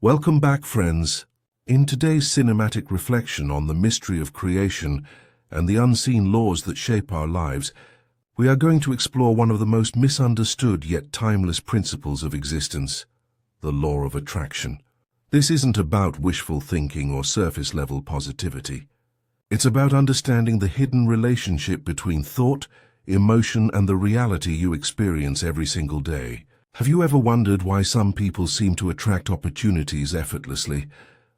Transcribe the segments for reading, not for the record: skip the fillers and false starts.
Welcome back, friends. In today's cinematic reflection on the mystery of creation and the unseen laws that shape our lives, we are going to explore one of the most misunderstood yet timeless principles of existence, the law of attraction. This isn't about wishful thinking or surface-level positivity. It's about understanding the hidden relationship between thought, emotion, and the reality you experience every single day. Have you ever wondered why some people seem to attract opportunities effortlessly,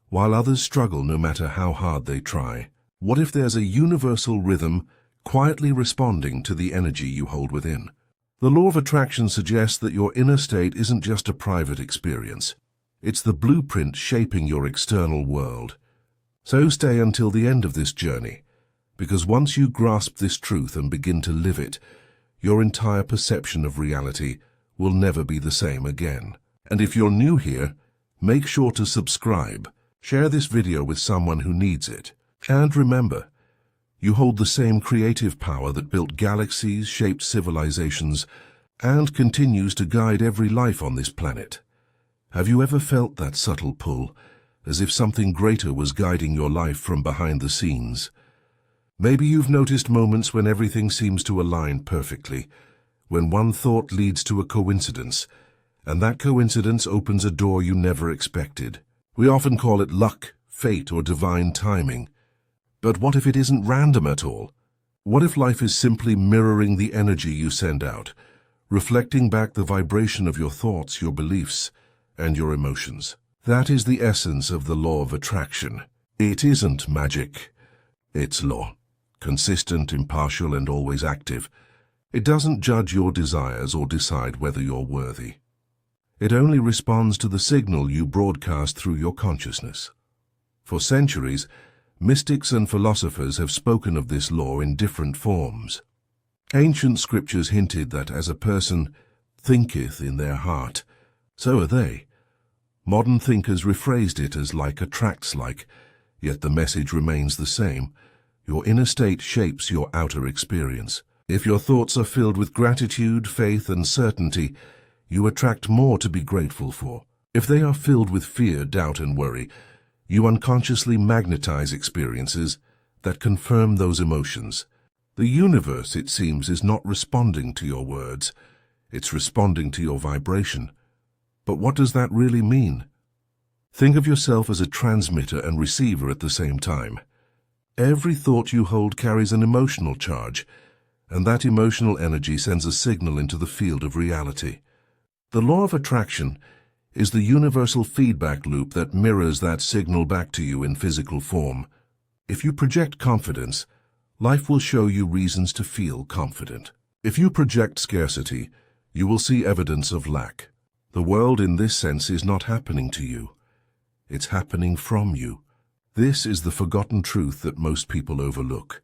while others struggle no matter how hard they try? What if there's a universal rhythm quietly responding to the energy you hold within? The law of attraction suggests that your inner state isn't just a private experience. It's the blueprint shaping your external world. So stay until the end of this journey, because once you grasp this truth and begin to live it, your entire perception of reality will never be the same again. And if you're new here, make sure to subscribe. Share this video with someone who needs it. And remember, you hold the same creative power that built galaxies, shaped civilizations, and continues to guide every life on this planet. Have you ever felt that subtle pull, as if something greater was guiding your life from behind the scenes? Maybe you've noticed moments when everything seems to align perfectly, when one thought leads to a coincidence, and that coincidence opens a door you never expected. We often call it luck, fate, or divine timing. But what if it isn't random at all? What if life is simply mirroring the energy you send out, reflecting back the vibration of your thoughts, your beliefs, and your emotions? That is the essence of the law of attraction. It isn't magic. It's law, consistent, impartial, and always active. It doesn't judge your desires or decide whether you're worthy. It only responds to the signal you broadcast through your consciousness. For centuries, mystics and philosophers have spoken of this law in different forms. Ancient scriptures hinted that as a person thinketh in their heart, so are they. Modern thinkers rephrased it as like attracts like, yet the message remains the same. Your inner state shapes your outer experience. If your thoughts are filled with gratitude, faith, and certainty, you attract more to be grateful for. If they are filled with fear, doubt, and worry, you unconsciously magnetize experiences that confirm those emotions. The universe, it seems, is not responding to your words. It's responding to your vibration. But what does that really mean? Think of yourself as a transmitter and receiver at the same time. Every thought you hold carries an emotional charge, and that emotional energy sends a signal into the field of reality. The law of attraction is the universal feedback loop that mirrors that signal back to you in physical form. If you project confidence, life will show you reasons to feel confident. If you project scarcity, you will see evidence of lack. The world in this sense is not happening to you. It's happening from you. This is the forgotten truth that most people overlook.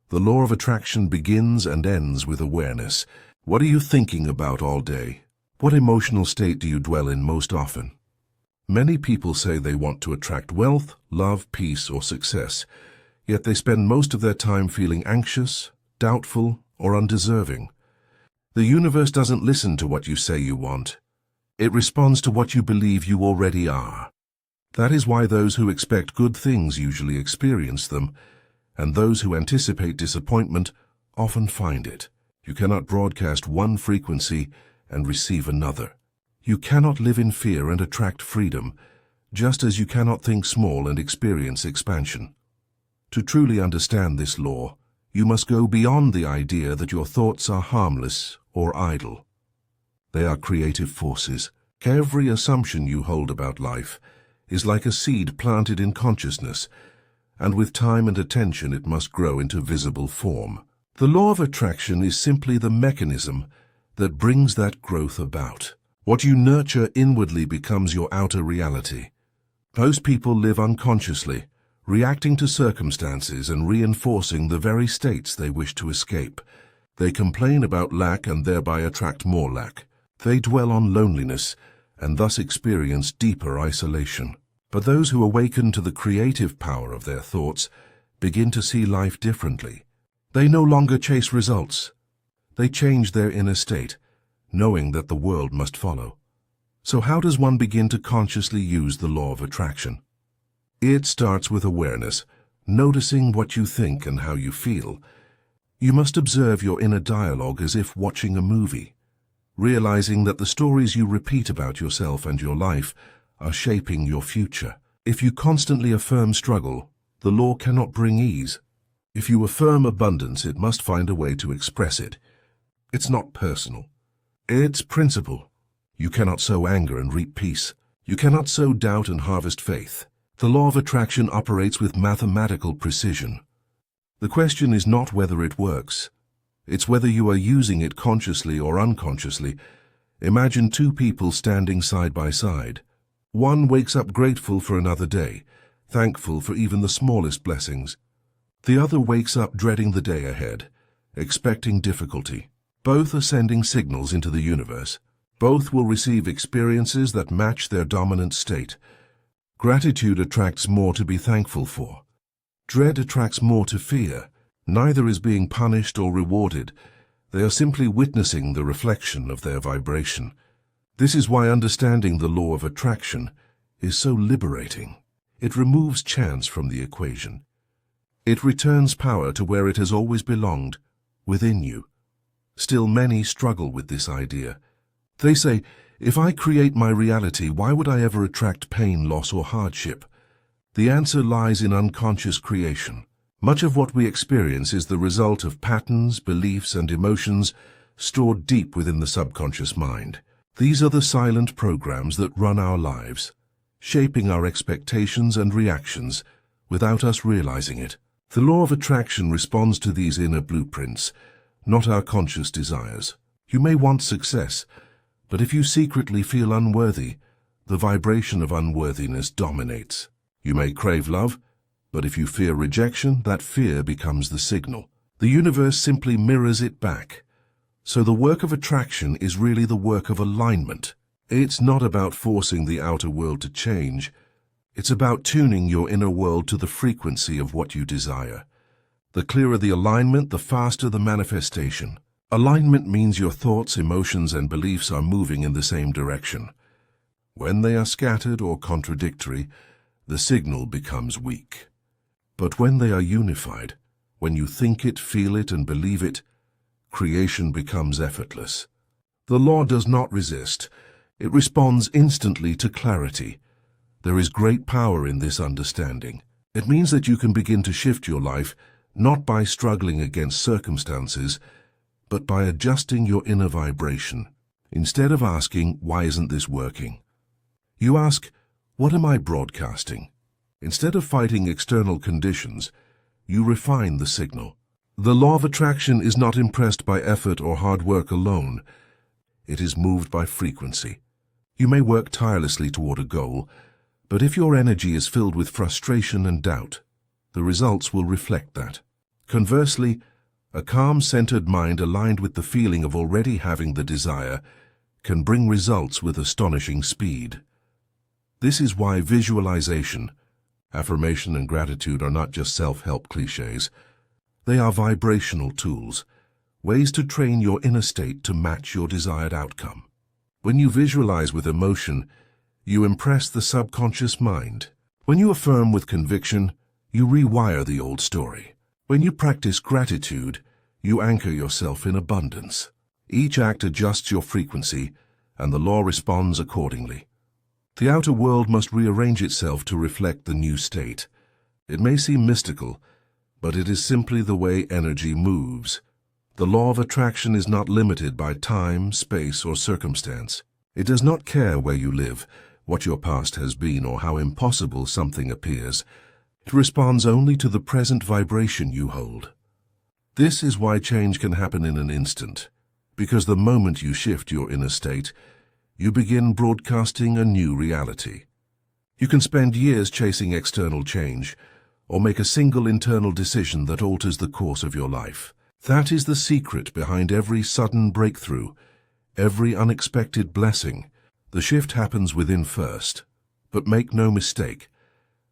The law of attraction begins and ends with awareness. What are you thinking about all day? What emotional state do you dwell in most often? Many people say they want to attract wealth, love, peace, or success, yet they spend most of their time feeling anxious, doubtful, or undeserving. The universe doesn't listen to what you say you want. It responds to what you believe you already are. That is why those who expect good things usually experience them, and those who anticipate disappointment often find it. You cannot broadcast one frequency and receive another. You cannot live in fear and attract freedom, just as you cannot think small and experience expansion. To truly understand this law, you must go beyond the idea that your thoughts are harmless or idle. They are creative forces. Every assumption you hold about life is like a seed planted in consciousness, and with time and attention it must grow into visible form. The law of attraction is simply the mechanism that brings that growth about. What you nurture inwardly becomes your outer reality. Most people live unconsciously, reacting to circumstances and reinforcing the very states they wish to escape. They complain about lack and thereby attract more lack. They dwell on loneliness and thus experience deeper isolation. But those who awaken to the creative power of their thoughts begin to see life differently. They no longer chase results. They change their inner state, knowing that the world must follow. So how does one begin to consciously use the law of attraction? It starts with awareness, noticing what you think and how you feel. You must observe your inner dialogue as if watching a movie, realizing that the stories you repeat about yourself and your life are shaping your future. If you constantly affirm struggle, the law cannot bring ease. If you affirm abundance, it must find a way to express it. It's not personal. It's principle. You cannot sow anger and reap peace. You cannot sow doubt and harvest faith. The law of attraction operates with mathematical precision. The question is not whether it works. It's whether you are using it consciously or unconsciously. Imagine two people standing side by side. One wakes up grateful for another day, thankful for even the smallest blessings. The other wakes up dreading the day ahead, expecting difficulty. Both are sending signals into the universe. Both will receive experiences that match their dominant state. Gratitude attracts more to be thankful for. Dread attracts more to fear. Neither is being punished or rewarded. They are simply witnessing the reflection of their vibration. This is why understanding the law of attraction is so liberating. It removes chance from the equation. It returns power to where it has always belonged, within you. Still, many struggle with this idea. They say, if I create my reality, why would I ever attract pain, loss, or hardship? The answer lies in unconscious creation. Much of what we experience is the result of patterns, beliefs, and emotions stored deep within the subconscious mind. These are the silent programs that run our lives, shaping our expectations and reactions without us realizing it. The law of attraction responds to these inner blueprints, not our conscious desires. You may want success, but if you secretly feel unworthy, the vibration of unworthiness dominates. You may crave love, but if you fear rejection, that fear becomes the signal. The universe simply mirrors it back. So the work of attraction is really the work of alignment. It's not about forcing the outer world to change. It's about tuning your inner world to the frequency of what you desire. The clearer the alignment, the faster the manifestation. Alignment means your thoughts, emotions, and beliefs are moving in the same direction. When they are scattered or contradictory, the signal becomes weak. But when they are unified, when you think it, feel it, and believe it, creation becomes effortless. The law does not resist. It responds instantly to clarity. There is great power in this understanding. It means that you can begin to shift your life, not by struggling against circumstances, but by adjusting your inner vibration. Instead of asking, why isn't this working? You ask, what am I broadcasting? Instead of fighting external conditions, you refine the signal. The law of attraction is not impressed by effort or hard work alone. It is moved by frequency. You may work tirelessly toward a goal, but if your energy is filled with frustration and doubt, the results will reflect that. Conversely, a calm, centered mind aligned with the feeling of already having the desire can bring results with astonishing speed. This is why visualization, affirmation, and gratitude are not just self-help cliches. They are vibrational tools, ways to train your inner state to match your desired outcome. When you visualize with emotion, you impress the subconscious mind. When you affirm with conviction, you rewire the old story. When you practice gratitude, you anchor yourself in abundance. Each act adjusts your frequency, and the law responds accordingly. The outer world must rearrange itself to reflect the new state. It may seem mystical, but it is simply the way energy moves. The law of attraction is not limited by time, space, or circumstance. It does not care where you live, what your past has been, or how impossible something appears. It responds only to the present vibration you hold. This is why change can happen in an instant, because the moment you shift your inner state, you begin broadcasting a new reality. You can spend years chasing external change, or make a single internal decision that alters the course of your life. That is the secret behind every sudden breakthrough, every unexpected blessing. The shift happens within first. But make no mistake,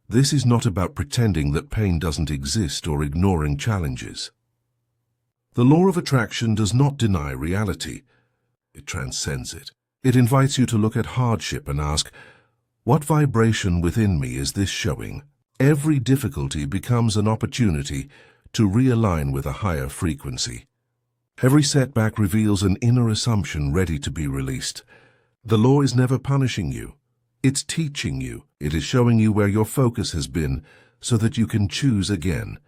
this is not about pretending that pain doesn't exist or ignoring challenges. The law of attraction does not deny reality. It transcends it. It invites you to look at hardship and ask, what vibration within me is this showing? Every difficulty becomes an opportunity to realign with a higher frequency. Every setback reveals an inner assumption ready to be released. The law is never punishing you. It's teaching you. It is showing you where your focus has been so that you can choose again.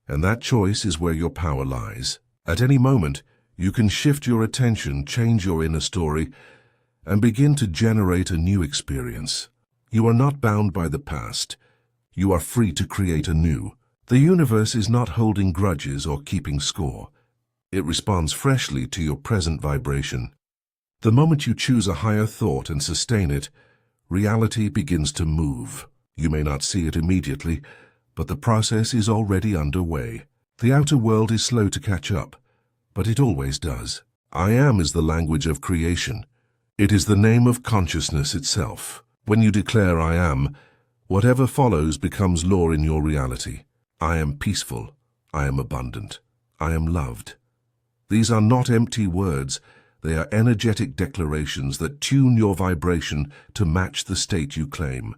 And that choice is where your power lies. At any moment, you can shift your attention, change your inner story, and begin to generate a new experience. You are not bound by the past. You are free to create anew. The universe is not holding grudges or keeping score. It responds freshly to your present vibration. The moment you choose a higher thought and sustain it, reality begins to move. You may not see it immediately, but the process is already underway. The outer world is slow to catch up, but it always does. I am is the language of creation. It is the name of consciousness itself. When you declare I am, whatever follows becomes law in your reality. I am peaceful. I am abundant. I am loved. These are not empty words. They are energetic declarations that tune your vibration to match the state you claim.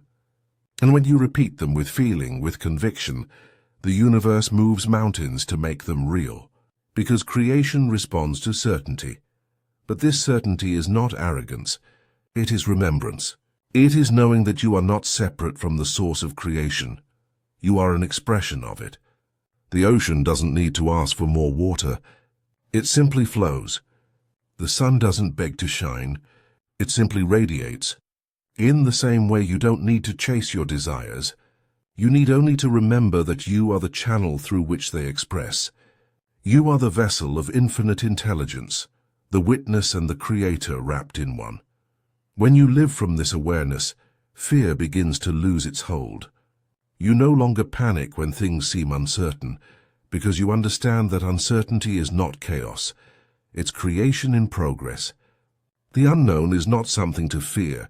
And when you repeat them with feeling, with conviction, the universe moves mountains to make them real. Because creation responds to certainty. But this certainty is not arrogance. It is remembrance. It is knowing that you are not separate from the source of creation. You are an expression of it. The ocean doesn't need to ask for more water. It simply flows. The sun doesn't beg to shine. It simply radiates. In the same way, you don't need to chase your desires. You need only to remember that you are the channel through which they express. You are the vessel of infinite intelligence, the witness and the creator wrapped in one. When you live from this awareness, fear begins to lose its hold. You no longer panic when things seem uncertain, because you understand that uncertainty is not chaos. It's creation in progress. The unknown is not something to fear.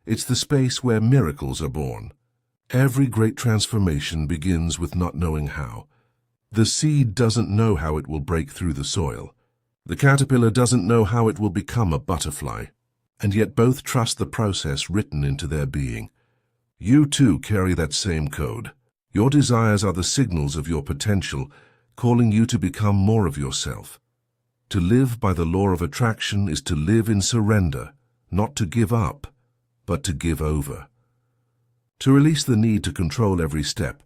It's the space where miracles are born. Every great transformation begins with not knowing how. The seed doesn't know how it will break through the soil. The caterpillar doesn't know how it will become a butterfly. And yet both trust the process written into their being. You too carry that same code. Your desires are the signals of your potential, calling you to become more of yourself. To live by the law of attraction is to live in surrender, not to give up, but to give over. To release the need to control every step,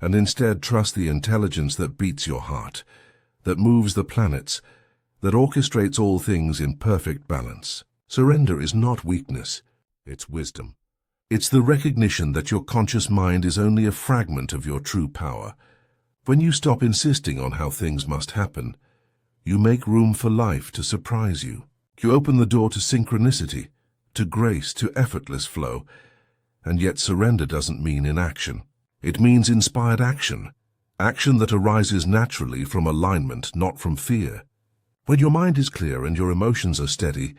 and instead trust the intelligence that beats your heart, that moves the planets, that orchestrates all things in perfect balance. Surrender is not weakness, it's wisdom. It's the recognition that your conscious mind is only a fragment of your true power. When you stop insisting on how things must happen, you make room for life to surprise you. You open the door to synchronicity, to grace, to effortless flow. And yet surrender doesn't mean inaction. It means inspired action. Action that arises naturally from alignment, not from fear. When your mind is clear and your emotions are steady,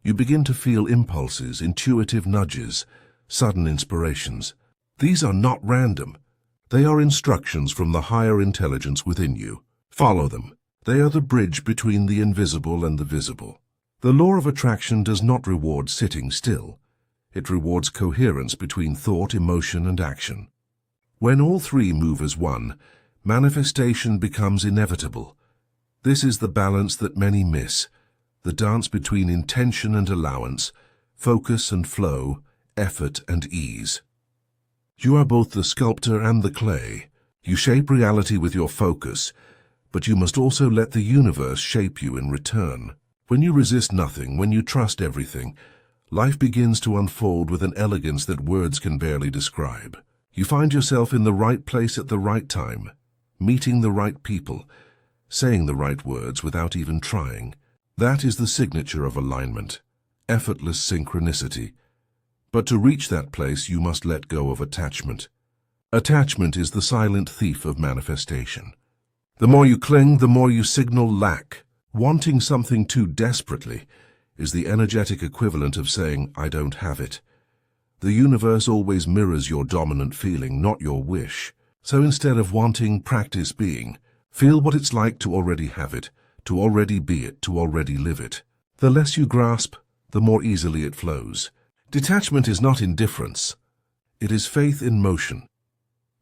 you begin to feel impulses, intuitive nudges, sudden inspirations. These are not random. They are instructions from the higher intelligence within you. Follow them. They are the bridge between the invisible and the visible. The law of attraction does not reward sitting still. It rewards coherence between thought, emotion, and action. When all three move as one, manifestation becomes inevitable. This is the balance that many miss, the dance between intention and allowance, focus and flow, effort and ease. You are both the sculptor and the clay. You shape reality with your focus, but you must also let the universe shape you in return. When you resist nothing, when you trust everything, life begins to unfold with an elegance that words can barely describe. You find yourself in the right place at the right time, meeting the right people, saying the right words without even trying. That is the signature of alignment, effortless synchronicity. But to reach that place, you must let go of attachment. Attachment is the silent thief of manifestation. The more you cling, the more you signal lack. Wanting something too desperately is the energetic equivalent of saying, I don't have it. The universe always mirrors your dominant feeling, not your wish. So instead of wanting, practice being. Feel what it's like to already have it, to already be it, to already live it. The less you grasp, the more easily it flows. Detachment is not indifference. It is faith in motion.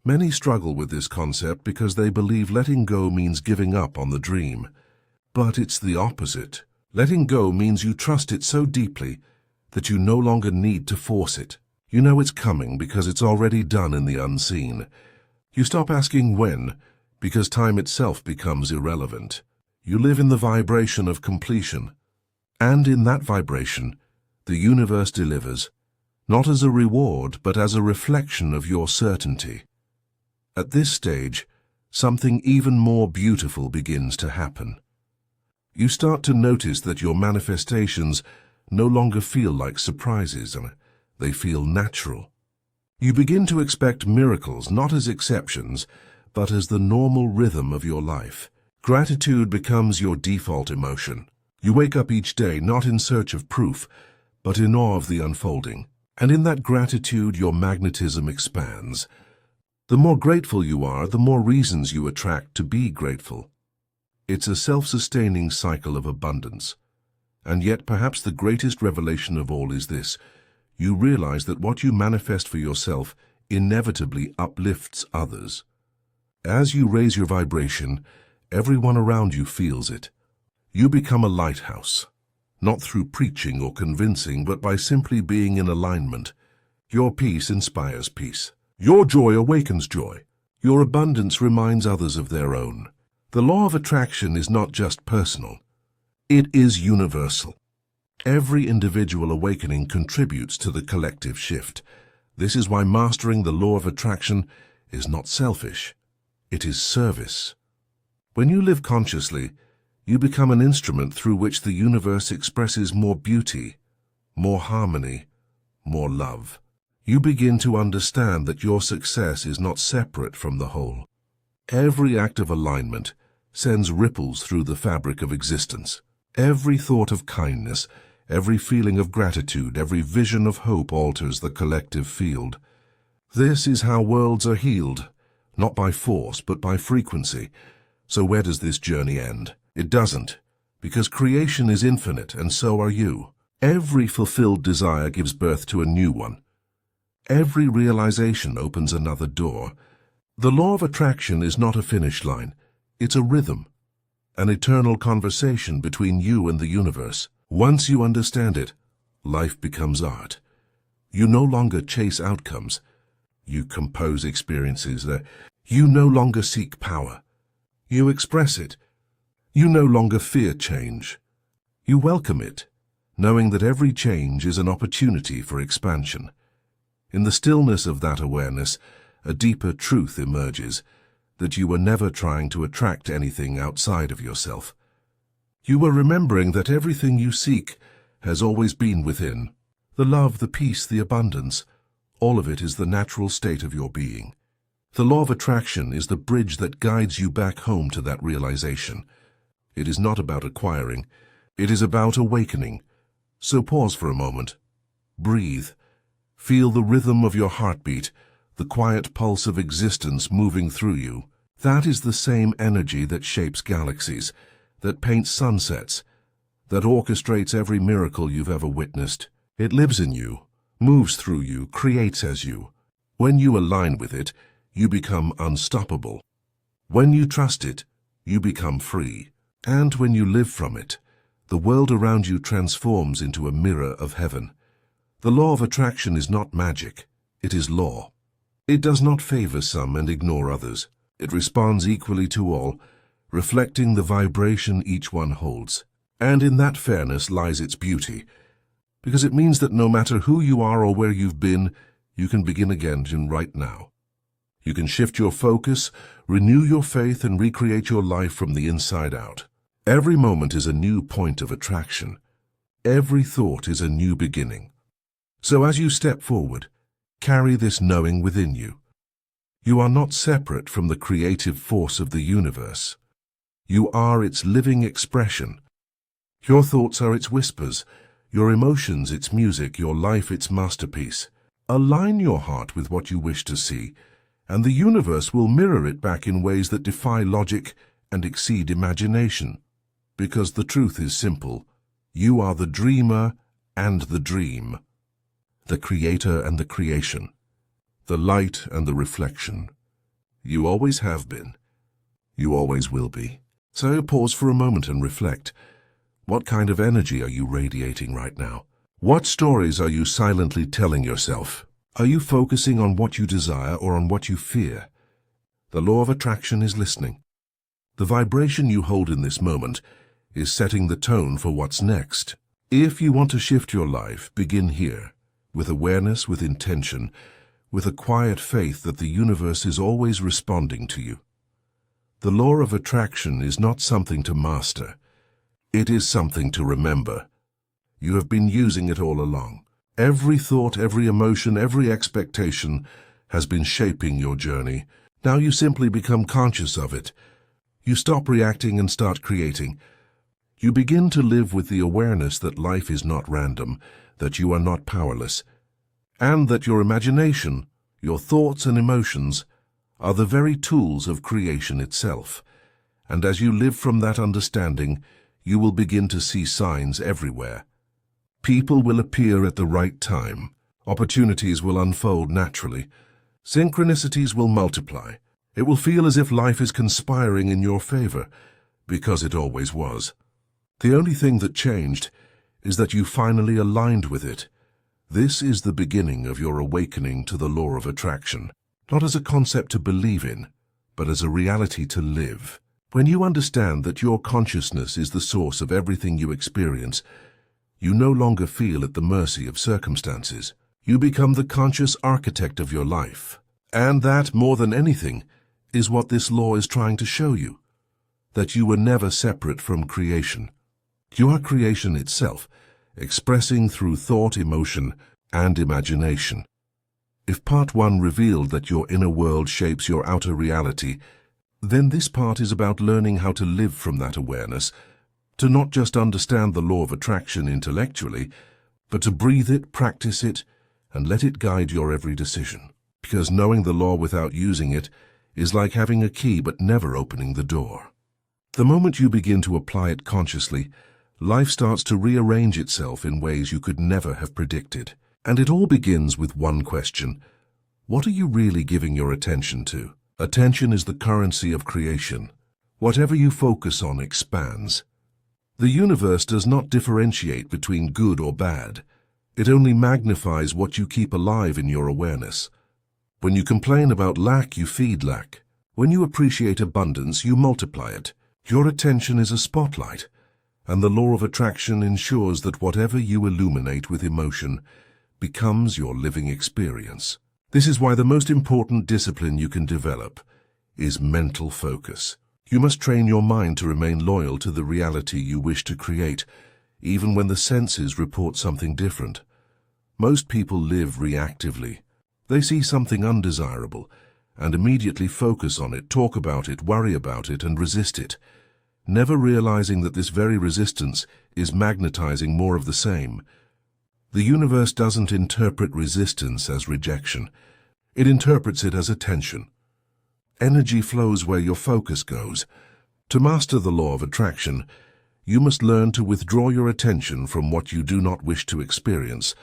Many struggle with this concept because they believe letting go means giving up on the dream. But it's the opposite. Letting go means you trust it so deeply that you no longer need to force it. You know it's coming because it's already done in the unseen. You stop asking when, because time itself becomes irrelevant. You live in the vibration of completion. And in that vibration, the universe delivers, not as a reward, but as a reflection of your certainty. At this stage, something even more beautiful begins to happen. You start to notice that your manifestations no longer feel like surprises, and they feel natural. You begin to expect miracles not as exceptions, but as the normal rhythm of your life. Gratitude becomes your default emotion. You wake up each day not in search of proof, but in awe of the unfolding. And in that gratitude, your magnetism expands. The more grateful you are, the more reasons you attract to be grateful. It's a self-sustaining cycle of abundance. And yet perhaps the greatest revelation of all is this. You realize that what you manifest for yourself inevitably uplifts others. As you raise your vibration, everyone around you feels it. You become a lighthouse, not through preaching or convincing, but by simply being in alignment. Your peace inspires peace. Your joy awakens joy. Your abundance reminds others of their own. The law of attraction is not just personal. It is universal. Every individual awakening contributes to the collective shift. This is why mastering the law of attraction is not selfish. It is service. When you live consciously, you become an instrument through which the universe expresses more beauty, more harmony, more love. You begin to understand that your success is not separate from the whole. Every act of alignment sends ripples through the fabric of existence. Every thought of kindness, every feeling of gratitude, every vision of hope alters the collective field. This is how worlds are healed, not by force, but by frequency. So where does this journey end? It doesn't, because creation is infinite, and so are you. Every fulfilled desire gives birth to a new one. Every realization opens another door. The law of attraction is not a finish line. It's a rhythm, an eternal conversation between you and the universe. Once you understand it, life becomes art. You no longer chase outcomes. You compose experiences. You no longer seek power. You express it. You no longer fear change. You welcome it, knowing that every change is an opportunity for expansion. In the stillness of that awareness, a deeper truth emerges, that you were never trying to attract anything outside of yourself. You were remembering that everything you seek has always been within. The love, the peace, the abundance, all of it is the natural state of your being. The law of attraction is the bridge that guides you back home to that realization. It is not about acquiring, it is about awakening. So pause for a moment. Breathe. Feel the rhythm of your heartbeat, the quiet pulse of existence moving through you. That is the same energy that shapes galaxies, that paints sunsets, that orchestrates every miracle you've ever witnessed. It lives in you, moves through you, creates as you. When you align with it, you become unstoppable. When you trust it, you become free. And when you live from it, the world around you transforms into a mirror of heaven. The law of attraction is not magic, it is law. It does not favor some and ignore others. It responds equally to all, reflecting the vibration each one holds. And in that fairness lies its beauty, because it means that no matter who you are or where you've been, you can begin again right now. You can shift your focus, renew your faith, and recreate your life from the inside out. Every moment is a new point of attraction. Every thought is a new beginning. So as you step forward, carry this knowing within you. You are not separate from the creative force of the universe. You are its living expression. Your thoughts are its whispers, your emotions its music, your life its masterpiece. Align your heart with what you wish to see, and the universe will mirror it back in ways that defy logic and exceed imagination. Because the truth is simple. You are the dreamer and the dream, the creator and the creation, the light and the reflection. You always have been. You always will be. So pause for a moment and reflect. What kind of energy are you radiating right now? What stories are you silently telling yourself? Are you focusing on what you desire or on what you fear? The law of attraction is listening. The vibration you hold in this moment is setting the tone for what's next. If you want to shift your life, begin here, with awareness, with intention, with a quiet faith that the universe is always responding to you. The law of attraction is not something to master. It is something to remember. You have been using it all along. Every thought, every emotion, every expectation has been shaping your journey. Now you simply become conscious of it. You stop reacting and start creating. You begin to live with the awareness that life is not random, that you are not powerless, and that your imagination, your thoughts and emotions are the very tools of creation itself. And as you live from that understanding, you will begin to see signs everywhere. People will appear at the right time. Opportunities will unfold naturally. Synchronicities will multiply. It will feel as if life is conspiring in your favor, because it always was. The only thing that changed is that you finally aligned with it. This is the beginning of your awakening to the law of attraction, not as a concept to believe in, but as a reality to live. When you understand that your consciousness is the source of everything you experience, you no longer feel at the mercy of circumstances. You become the conscious architect of your life. And that, more than anything, is what this law is trying to show you, that you were never separate from creation. You are creation itself, expressing through thought, emotion, and imagination. If part 1 revealed that your inner world shapes your outer reality, then this part is about learning how to live from that awareness, to not just understand the law of attraction intellectually, but to breathe it, practice it, and let it guide your every decision. Because knowing the law without using it is like having a key but never opening the door. The moment you begin to apply it consciously, life starts to rearrange itself in ways you could never have predicted. And it all begins with one question. What are you really giving your attention to? Attention is the currency of creation. Whatever you focus on expands. The universe does not differentiate between good or bad. It only magnifies what you keep alive in your awareness. When you complain about lack, you feed lack. When you appreciate abundance, you multiply it. Your attention is a spotlight, and the law of attraction ensures that whatever you illuminate with emotion becomes your living experience. This is why the most important discipline you can develop is mental focus. You must train your mind to remain loyal to the reality you wish to create, even when the senses report something different. Most people live reactively. They see something undesirable and immediately focus on it, talk about it, worry about it, and resist it, never realizing that this very resistance is magnetizing more of the same. The universe doesn't interpret resistance as rejection. It interprets it as attention. Energy flows where your focus goes. To master the law of attraction, you must learn to withdraw your attention from what you do not wish to experience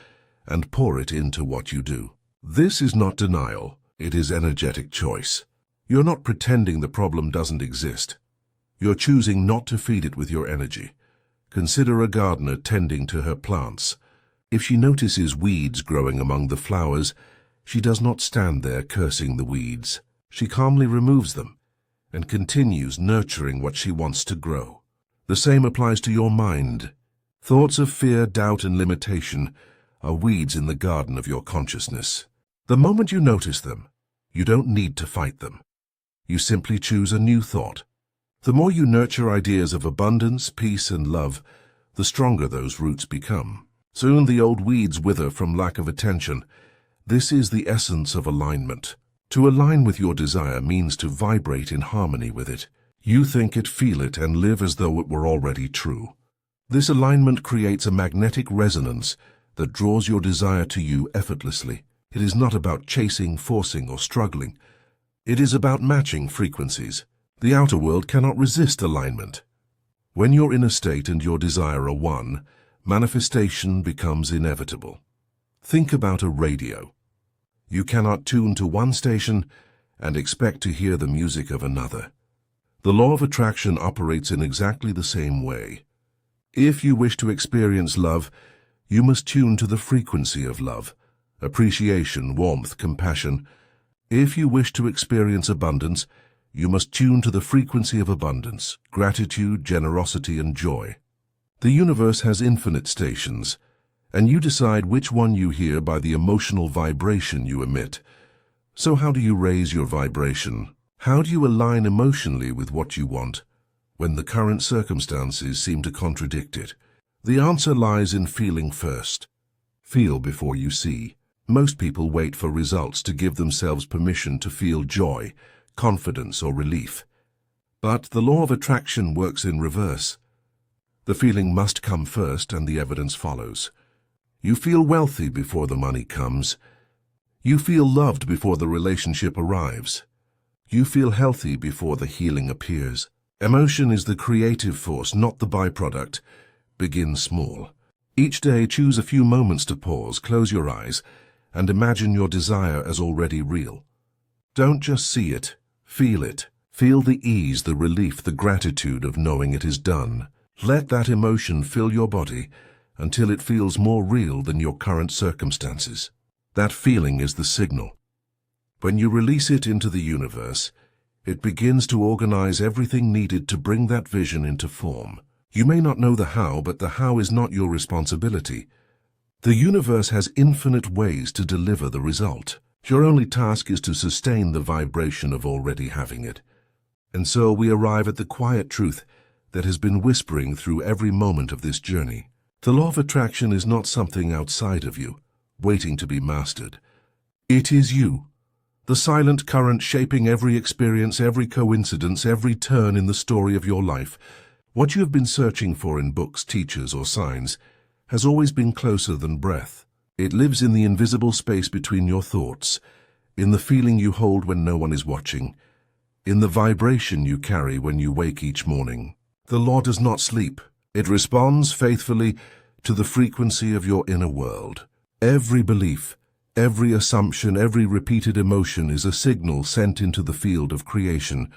and pour it into what you do. This is not denial, it is energetic choice. You're not pretending the problem doesn't exist. You're choosing not to feed it with your energy. Consider a gardener tending to her plants. If she notices weeds growing among the flowers, she does not stand there cursing the weeds. She calmly removes them and continues nurturing what she wants to grow. The same applies to your mind. Thoughts of fear, doubt, and limitation are weeds in the garden of your consciousness. The moment you notice them, you don't need to fight them. You simply choose a new thought. The more you nurture ideas of abundance, peace, and love, the stronger those roots become. Soon the old weeds wither from lack of attention. This is the essence of alignment. To align with your desire means to vibrate in harmony with it. You think it, feel it, and live as though it were already true. This alignment creates a magnetic resonance that draws your desire to you effortlessly. It is not about chasing, forcing, or struggling. It is about matching frequencies. The outer world cannot resist alignment. When your inner state and your desire are one, manifestation becomes inevitable. Think about a radio. You cannot tune to one station and expect to hear the music of another. The law of attraction operates in exactly the same way. If you wish to experience love, you must tune to the frequency of love, appreciation, warmth, compassion. If you wish to experience abundance, you must tune to the frequency of abundance, gratitude, generosity, and joy. The universe has infinite stations, and you decide which one you hear by the emotional vibration you emit. So how do you raise your vibration? How do you align emotionally with what you want when the current circumstances seem to contradict it? The answer lies in feeling first. Feel before you see. Most people wait for results to give themselves permission to feel joy, confidence, or relief. But the law of attraction works in reverse. The feeling must come first and the evidence follows. You feel wealthy before the money comes. You feel loved before the relationship arrives. You feel healthy before the healing appears. Emotion is the creative force, not the byproduct. Begin small. Each day choose a few moments to pause, close your eyes, and imagine your desire as already real. Don't just see it, feel it. Feel the ease, the relief, the gratitude of knowing it is done. Let that emotion fill your body until it feels more real than your current circumstances. That feeling is the signal. When you release it into the universe, it begins to organize everything needed to bring that vision into form. You may not know the how, but the how is not your responsibility. The universe has infinite ways to deliver the result. Your only task is to sustain the vibration of already having it. And so we arrive at the quiet truth that has been whispering through every moment of this journey. The law of attraction is not something outside of you, waiting to be mastered. It is you, the silent current shaping every experience, every coincidence, every turn in the story of your life. What you have been searching for in books, teachers, or signs has always been closer than breath. It lives in the invisible space between your thoughts, in the feeling you hold when no one is watching, in the vibration you carry when you wake each morning. The law does not sleep. It responds faithfully to the frequency of your inner world. Every belief, every assumption, every repeated emotion is a signal sent into the field of creation.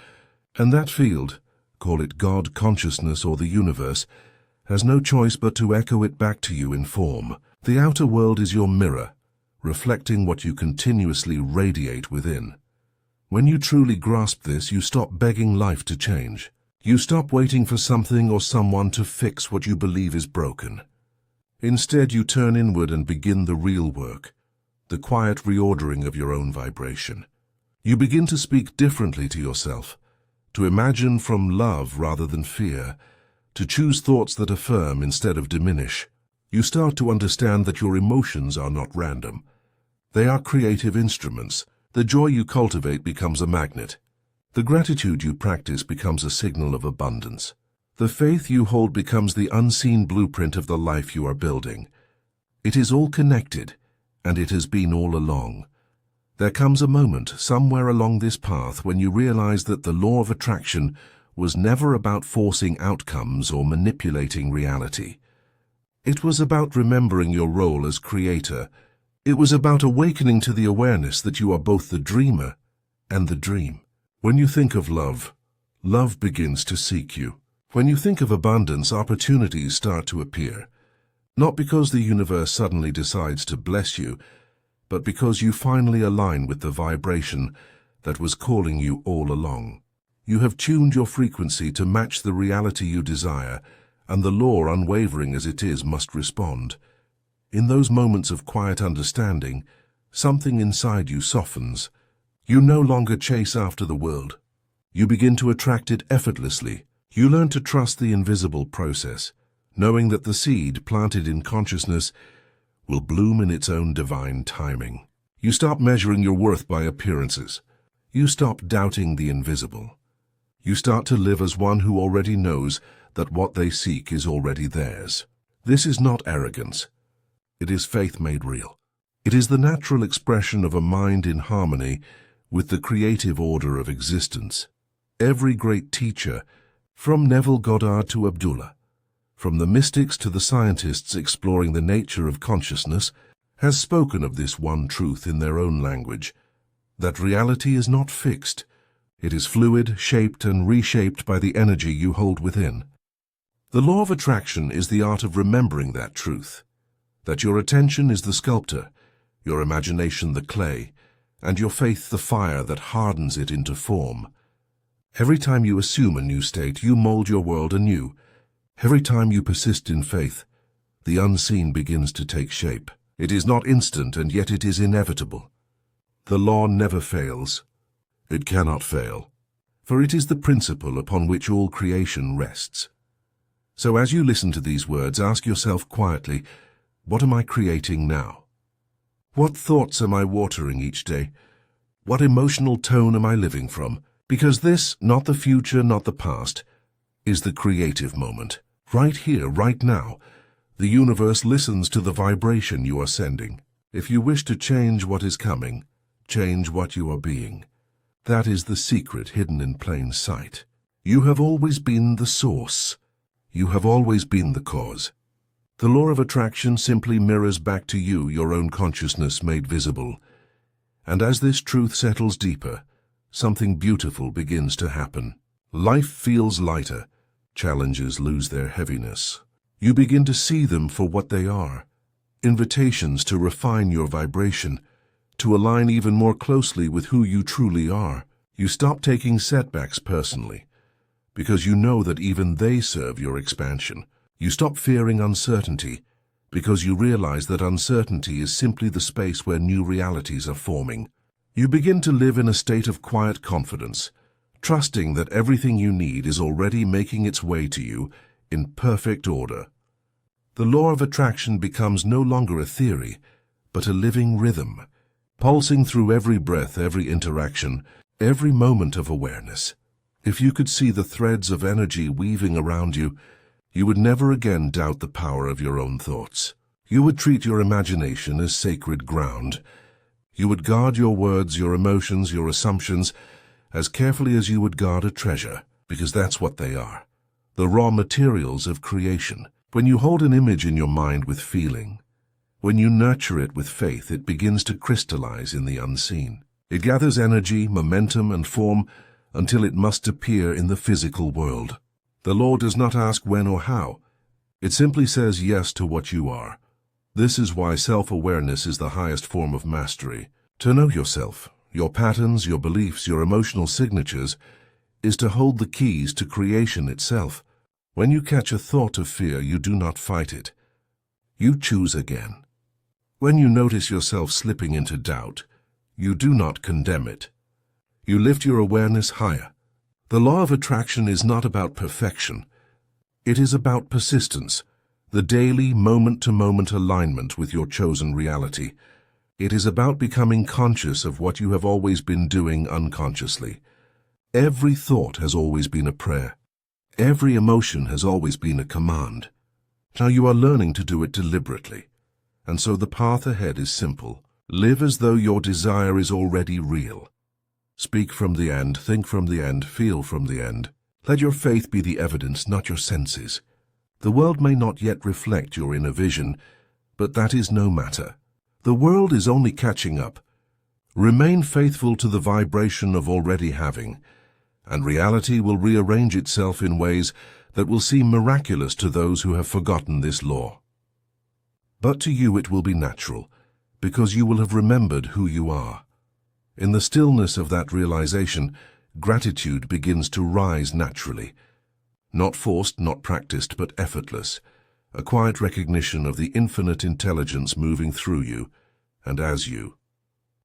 And that field, call it God, consciousness, or the universe, has no choice but to echo it back to you in form. The outer world is your mirror, reflecting what you continuously radiate within. When you truly grasp this, you stop begging life to change. You stop waiting for something or someone to fix what you believe is broken. Instead, you turn inward and begin the real work, the quiet reordering of your own vibration. You begin to speak differently to yourself, to imagine from love rather than fear, to choose thoughts that affirm instead of diminish. You start to understand that your emotions are not random. They are creative instruments. The joy you cultivate becomes a magnet. The gratitude you practice becomes a signal of abundance. The faith you hold becomes the unseen blueprint of the life you are building. It is all connected, and it has been all along. There comes a moment somewhere along this path when you realize that the law of attraction was never about forcing outcomes or manipulating reality. It was about remembering your role as creator. It was about awakening to the awareness that you are both the dreamer and the dream. When you think of love, love begins to seek you. When you think of abundance, opportunities start to appear. Not because the universe suddenly decides to bless you, but because you finally align with the vibration that was calling you all along. You have tuned your frequency to match the reality you desire, and the law, unwavering as it is, must respond. In those moments of quiet understanding, something inside you softens. You no longer chase after the world. You begin to attract it effortlessly. You learn to trust the invisible process, knowing that the seed planted in consciousness will bloom in its own divine timing. You stop measuring your worth by appearances. You stop doubting the invisible. You start to live as one who already knows that what they seek is already theirs. This is not arrogance. It is faith made real. It is the natural expression of a mind in harmony with the creative order of existence. Every great teacher, from Neville Goddard to Abdullah, from the mystics to the scientists exploring the nature of consciousness, has spoken of this one truth in their own language, that reality is not fixed. It is fluid, shaped and reshaped by the energy you hold within. The law of attraction is the art of remembering that truth, that your attention is the sculptor, your imagination the clay, and your faith the fire that hardens it into form. Every time you assume a new state, you mold your world anew. Every time you persist in faith, the unseen begins to take shape. It is not instant, and yet it is inevitable. The law never fails. It cannot fail, for it is the principle upon which all creation rests. So as you listen to these words, ask yourself quietly, what am I creating now? What thoughts am I watering each day? What emotional tone am I living from? Because this, not the future, not the past, is the creative moment. Right here, right now, the universe listens to the vibration you are sending. If you wish to change what is coming, change what you are being. That is the secret hidden in plain sight. You have always been the source. You have always been the cause. The law of attraction simply mirrors back to you your own consciousness made visible. And as this truth settles deeper, something beautiful begins to happen. Life feels lighter. Challenges lose their heaviness. You begin to see them for what they are. Invitations to refine your vibration, to align even more closely with who you truly are. You stop taking setbacks personally, because you know that even they serve your expansion. You stop fearing uncertainty, because you realize that uncertainty is simply the space where new realities are forming. You begin to live in a state of quiet confidence, trusting that everything you need is already making its way to you in perfect order. The law of attraction becomes no longer a theory, but a living rhythm, pulsing through every breath, every interaction, every moment of awareness. If you could see the threads of energy weaving around you, you would never again doubt the power of your own thoughts. You would treat your imagination as sacred ground. You would guard your words, your emotions, your assumptions, as carefully as you would guard a treasure, because that's what they are, the raw materials of creation. When you hold an image in your mind with feeling, when you nurture it with faith, it begins to crystallize in the unseen. It gathers energy, momentum, and form until it must appear in the physical world. The law does not ask when or how. It simply says yes to what you are. This is why self-awareness is the highest form of mastery. To know yourself, your patterns, your beliefs, your emotional signatures, is to hold the keys to creation itself. When you catch a thought of fear, you do not fight it. You choose again. When you notice yourself slipping into doubt, you do not condemn it. You lift your awareness higher. The law of attraction is not about perfection. It is about persistence, the daily, moment-to-moment alignment with your chosen reality. It is about becoming conscious of what you have always been doing unconsciously. Every thought has always been a prayer. Every emotion has always been a command. Now you are learning to do it deliberately. And so the path ahead is simple. Live as though your desire is already real. Speak from the end, think from the end, feel from the end. Let your faith be the evidence, not your senses. The world may not yet reflect your inner vision, but that is no matter. The world is only catching up. Remain faithful to the vibration of already having, and reality will rearrange itself in ways that will seem miraculous to those who have forgotten this law. But to you it will be natural, because you will have remembered who you are. In the stillness of that realization, gratitude begins to rise naturally. Not forced, not practiced, but effortless. A quiet recognition of the infinite intelligence moving through you and as you.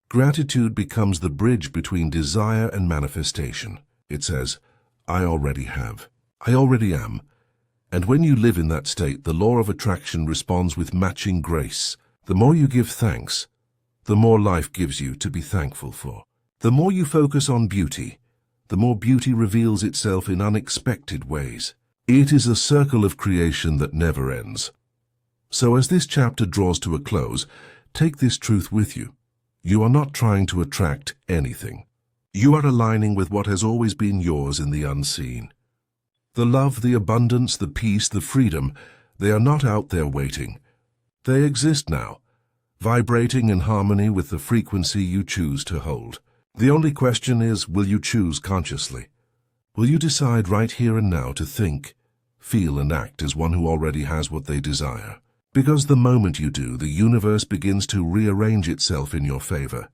Gratitude becomes the bridge between desire and manifestation. It says, I already have. I already am. And when you live in that state, the law of attraction responds with matching grace. The more you give thanks, the more life gives you to be thankful for. The more you focus on beauty, the more beauty reveals itself in unexpected ways. It is a circle of creation that never ends. So as this chapter draws to a close, take this truth with you. You are not trying to attract anything. You are aligning with what has always been yours in the unseen. The love, the abundance, the peace, the freedom, they are not out there waiting. They exist now, vibrating in harmony with the frequency you choose to hold. The only question is, will you choose consciously? Will you decide right here and now to think, feel and act as one who already has what they desire? Because the moment you do, the universe begins to rearrange itself in your favor.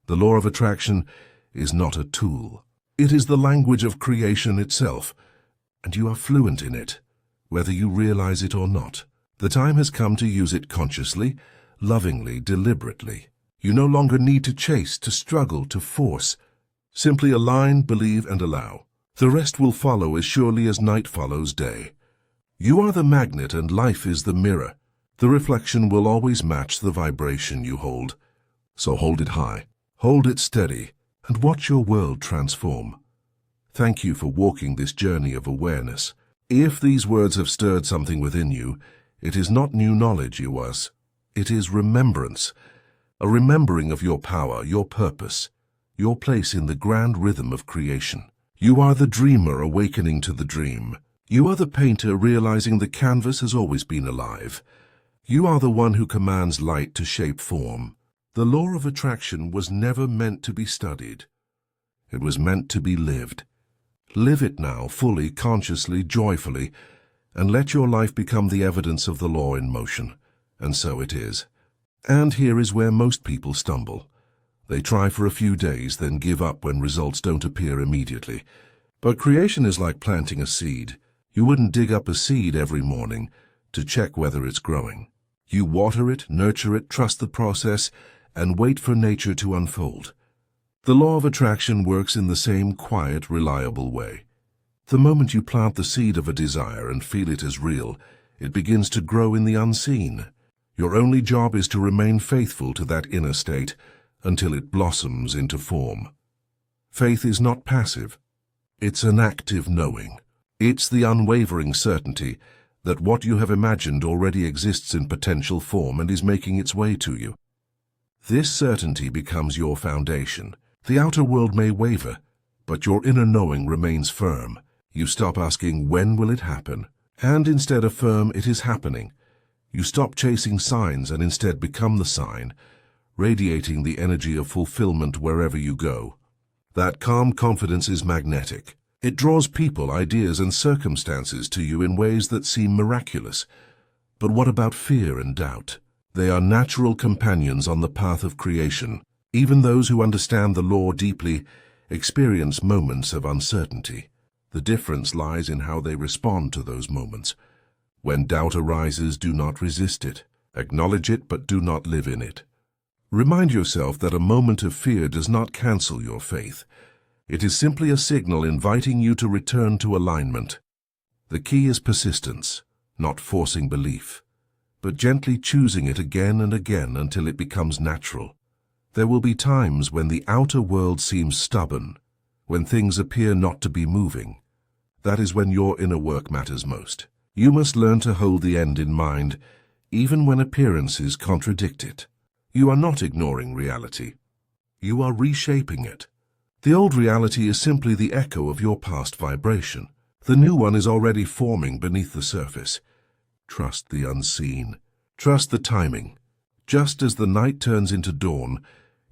The law of attraction is not a tool. It is the language of creation itself, and you are fluent in it, whether you realize it or not. The time has come to use it consciously, lovingly, deliberately. You no longer need to chase, to struggle, to force. Simply align, believe, and allow. The rest will follow as surely as night follows day. You are the magnet and life is the mirror. The reflection will always match the vibration you hold. So hold it high, hold it steady, and watch your world transform. Thank you for walking this journey of awareness. If these words have stirred something within you, it is not new knowledge you was. It is remembrance, a remembering of your power, your purpose, your place in the grand rhythm of creation. You are the dreamer awakening to the dream. You are the painter realizing the canvas has always been alive. You are the one who commands light to shape form. The law of attraction was never meant to be studied. It was meant to be lived. Live it now, fully, consciously, joyfully, and let your life become the evidence of the law in motion. And so it is. And here is where most people stumble. They try for a few days, then give up when results don't appear immediately. But creation is like planting a seed. You wouldn't dig up a seed every morning to check whether it's growing. You water it, nurture it, trust the process, and wait for nature to unfold. The law of attraction works in the same quiet, reliable way. The moment you plant the seed of a desire and feel it as real, it begins to grow in the unseen. Your only job is to remain faithful to that inner state until it blossoms into form. Faith is not passive. It's an active knowing. It's the unwavering certainty that what you have imagined already exists in potential form and is making its way to you. This certainty becomes your foundation. The outer world may waver, but your inner knowing remains firm. You stop asking, when will it happen? And instead affirm, it is happening. You stop chasing signs and instead become the sign, radiating the energy of fulfillment wherever you go. That calm confidence is magnetic. It draws people, ideas, and circumstances to you in ways that seem miraculous. But what about fear and doubt? They are natural companions on the path of creation. Even those who understand the law deeply experience moments of uncertainty. The difference lies in how they respond to those moments. When doubt arises, do not resist it. Acknowledge it, but do not live in it. Remind yourself that a moment of fear does not cancel your faith. It is simply a signal inviting you to return to alignment. The key is persistence, not forcing belief, but gently choosing it again and again until it becomes natural. There will be times when the outer world seems stubborn, when things appear not to be moving. That is when your inner work matters most. You must learn to hold the end in mind, even when appearances contradict it. You are not ignoring reality. You are reshaping it. The old reality is simply the echo of your past vibration. The new one is already forming beneath the surface. Trust the unseen. Trust the timing. Just as the night turns into dawn,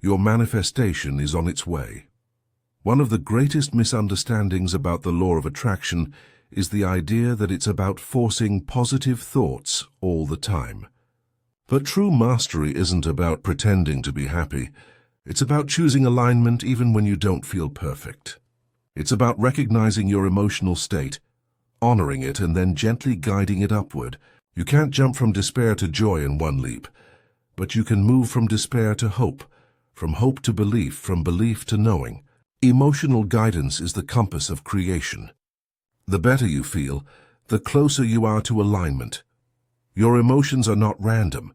your manifestation is on its way. One of the greatest misunderstandings about the law of attraction is the idea that it's about forcing positive thoughts all the time. But true mastery isn't about pretending to be happy. It's about choosing alignment even when you don't feel perfect. It's about recognizing your emotional state, honoring it, and then gently guiding it upward. You can't jump from despair to joy in one leap, but you can move from despair to hope, from hope to belief, from belief to knowing. Emotional guidance is the compass of creation. The better you feel, the closer you are to alignment. Your emotions are not random.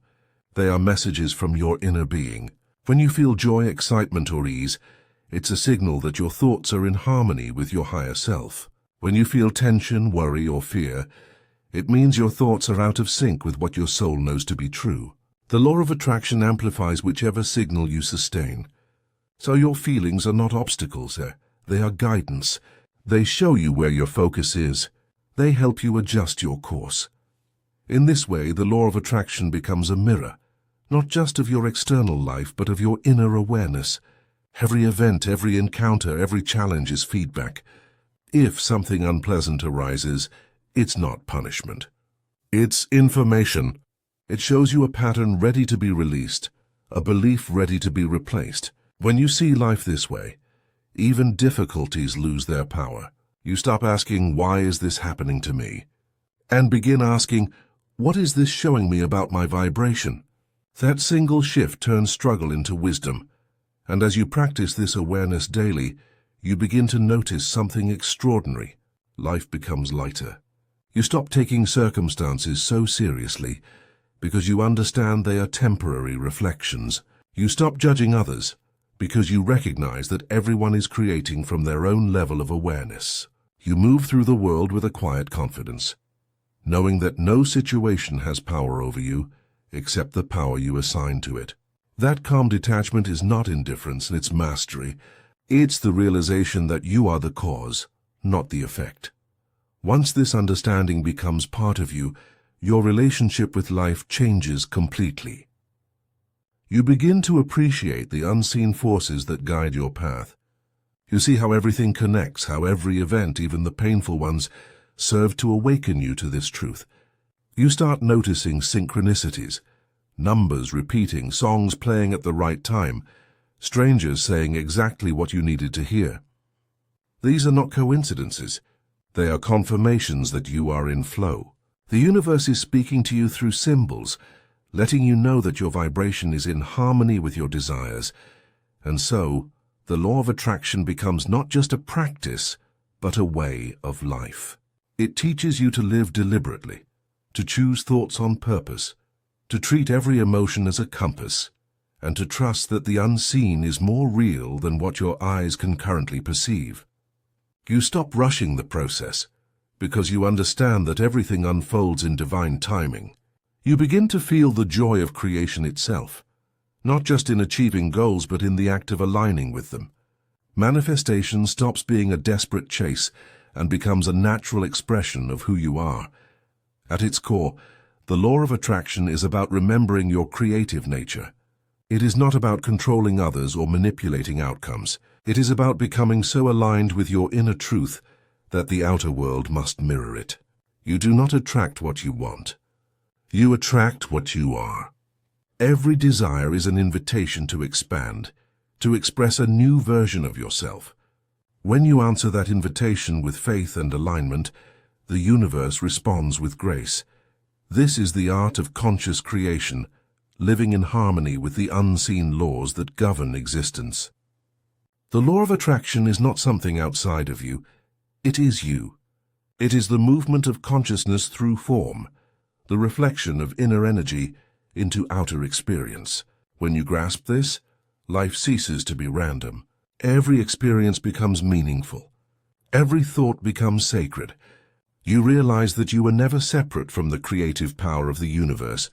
They are messages from your inner being. When you feel joy, excitement, or ease, it's a signal that your thoughts are in harmony with your higher self. When you feel tension, worry, or fear, it means your thoughts are out of sync with what your soul knows to be true. The law of attraction amplifies whichever signal you sustain. So your feelings are not obstacles, they are guidance. They show you where your focus is, They help you adjust your course. In this way, the law of attraction becomes a mirror, not just of your external life, but of your inner awareness. Every event, every encounter, every challenge is feedback. If something unpleasant arises, it's not punishment. It's information. It shows you a pattern ready to be released, a belief ready to be replaced. When you see life this way, even difficulties lose their power. You stop asking, "Why is this happening to me?" and begin asking, "What is this showing me about my vibration?" That single shift turns struggle into wisdom, and as you practice this awareness daily, you begin to notice something extraordinary. Life becomes lighter. You stop taking circumstances so seriously because you understand they are temporary reflections. You stop judging others because you recognize that everyone is creating from their own level of awareness. You move through the world with a quiet confidence, knowing that no situation has power over you except the power you assign to it. That calm detachment is not indifference, it's mastery. It's the realization that you are the cause, not the effect. Once this understanding becomes part of you, your relationship with life changes completely. You begin to appreciate the unseen forces that guide your path. You see how everything connects, how every event, even the painful ones, serve to awaken you to this truth. You start noticing synchronicities, numbers repeating, songs playing at the right time, strangers saying exactly what you needed to hear. These are not coincidences. They are confirmations that you are in flow. The universe is speaking to you through symbols, letting you know that your vibration is in harmony with your desires. And so, the law of attraction becomes not just a practice, but a way of life. It teaches you to live deliberately, to choose thoughts on purpose, to treat every emotion as a compass, and to trust that the unseen is more real than what your eyes can currently perceive. You stop rushing the process, because you understand that everything unfolds in divine timing. You begin to feel the joy of creation itself, not just in achieving goals, but in the act of aligning with them. Manifestation stops being a desperate chase and becomes a natural expression of who you are. At its core, the law of attraction is about remembering your creative nature. It is not about controlling others or manipulating outcomes. It is about becoming so aligned with your inner truth that the outer world must mirror it. You do not attract what you want. You attract what you are. Every desire is an invitation to expand, to express a new version of yourself. When you answer that invitation with faith and alignment, the universe responds with grace. This is the art of conscious creation, living in harmony with the unseen laws that govern existence. The law of attraction is not something outside of you. It is you. It is the movement of consciousness through form, the reflection of inner energy into outer experience. When you grasp this, life ceases to be random. Every experience becomes meaningful. Every thought becomes sacred. You realize that you were never separate from the creative power of the universe.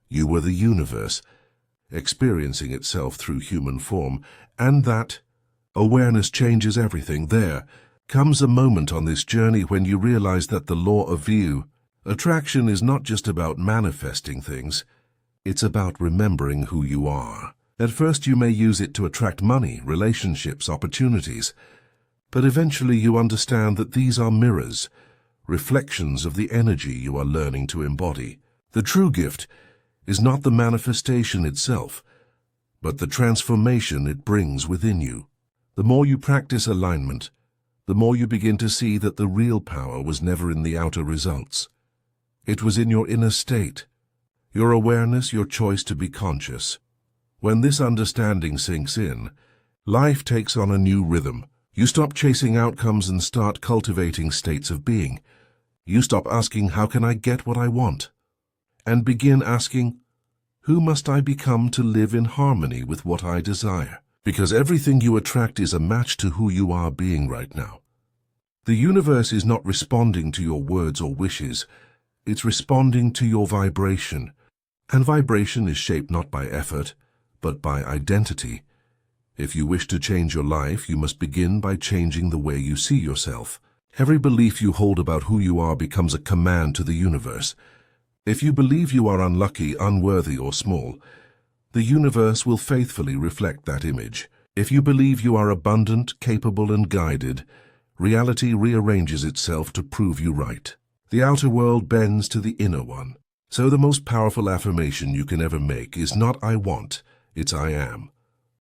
You were the universe, experiencing itself through human form, and that awareness changes everything. There comes a moment on this journey when you realize that the law of attraction is not just about manifesting things, it's about remembering who you are. At first you may use it to attract money, relationships, opportunities, but eventually you understand that these are mirrors, reflections of the energy you are learning to embody. The true gift is not the manifestation itself, but the transformation it brings within you. The more you practice alignment, the more you begin to see that the real power was never in the outer results. It was in your inner state, your awareness, your choice to be conscious. When this understanding sinks in, life takes on a new rhythm. You stop chasing outcomes and start cultivating states of being. You stop asking, "How can I get what I want?" and begin asking, "Who must I become to live in harmony with what I desire?" Because everything you attract is a match to who you are being right now. The universe is not responding to your words or wishes. It's responding to your vibration. And vibration is shaped not by effort, but by identity. If you wish to change your life, you must begin by changing the way you see yourself. Every belief you hold about who you are becomes a command to the universe. If you believe you are unlucky, unworthy, or small, the universe will faithfully reflect that image. If you believe you are abundant, capable, and guided, reality rearranges itself to prove you right. The outer world bends to the inner one. So the most powerful affirmation you can ever make is not "I want," it's "I am."